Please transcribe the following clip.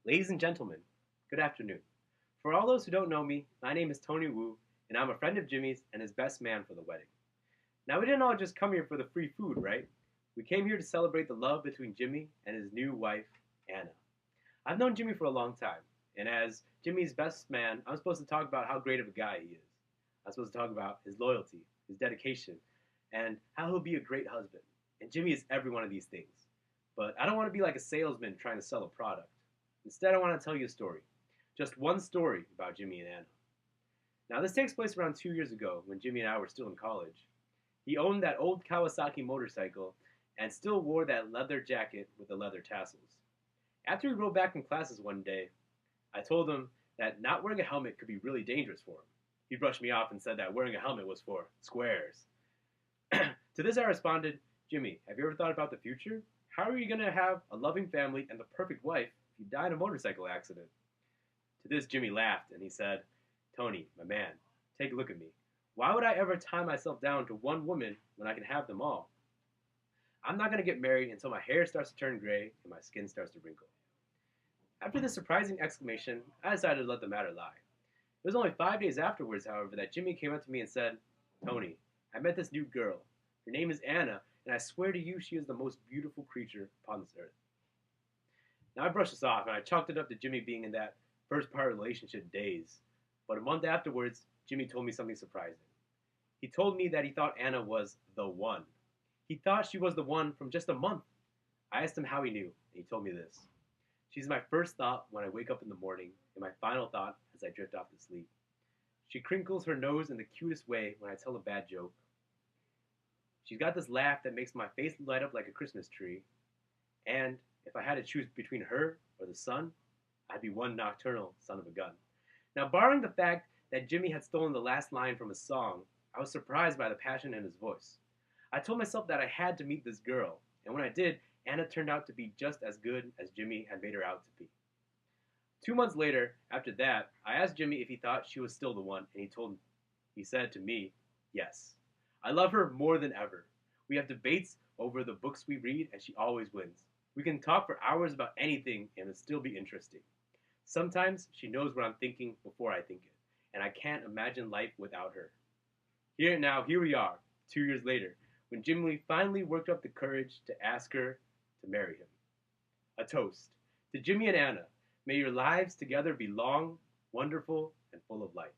Ladies and gentlemen, good afternoon. For all those who don't know me, my name is Tony Wu, and I'm a friend of Jimmy's and his best man for the wedding. Now, we didn't all just come here for the free food, right? We came here to celebrate the love between Jimmy and his new wife, Anna. I've known Jimmy for a long time, and as Jimmy's best man, I'm supposed to talk about how great of a guy he is. I'm supposed to talk about his loyalty, his dedication, and how he'll be a great husband. And Jimmy is every one of these things. But I don't want to be like a salesman trying to sell a product. Instead, I want to tell you a story. Just one story about Jimmy and Anna. Now, this takes place around 2 years ago when Jimmy and I were still in college. He owned that old Kawasaki motorcycle and still wore that leather jacket with the leather tassels. After we rode back from classes one day, I told him that not wearing a helmet could be really dangerous for him. He brushed me off and said that wearing a helmet was for squares. To this, I responded, Jimmy, have you ever thought about the future? How are you going to have a loving family and the perfect wife if you die in a motorcycle accident? To this, Jimmy laughed and he said, Tony, my man, take a look at me. Why would I ever tie myself down to one woman when I can have them all? I'm not going to get married until my hair starts to turn gray and my skin starts to wrinkle. After this surprising exclamation, I decided to let the matter lie. It was only 5 days afterwards, however, that Jimmy came up to me and said, Tony, I met this new girl. Her name is Anna, and I swear to you she is the most beautiful creature upon this earth. Now I brushed this off and I chalked it up to Jimmy being in that first part of the relationship days. But a month afterwards, Jimmy told me something surprising. He told me that he thought Anna was the one. He thought she was the one from just a month. I asked him how he knew, and he told me this. She's my first thought when I wake up in the morning, and my final thought as I drift off to sleep. She crinkles her nose in the cutest way when I tell a bad joke. She's got this laugh that makes my face light up like a Christmas tree. And if I had to choose between her or the sun, I'd be one nocturnal son of a gun. Now, barring the fact that Jimmy had stolen the last line from a song, I was surprised by the passion in his voice. I told myself that I had to meet this girl, and when I did, Anna turned out to be just as good as Jimmy had made her out to be. 2 months later, after that, I asked Jimmy if he thought she was still the one, and he said to me, yes. I love her more than ever. We have debates over the books we read, and she always wins. We can talk for hours about anything, and it'll still be interesting. Sometimes she knows what I'm thinking before I think it, and I can't imagine life without her. Here we are, 2 years later, when Jimmy finally worked up the courage to ask her to marry him. A toast to Jimmy and Anna. May your lives together be long, wonderful, and full of light.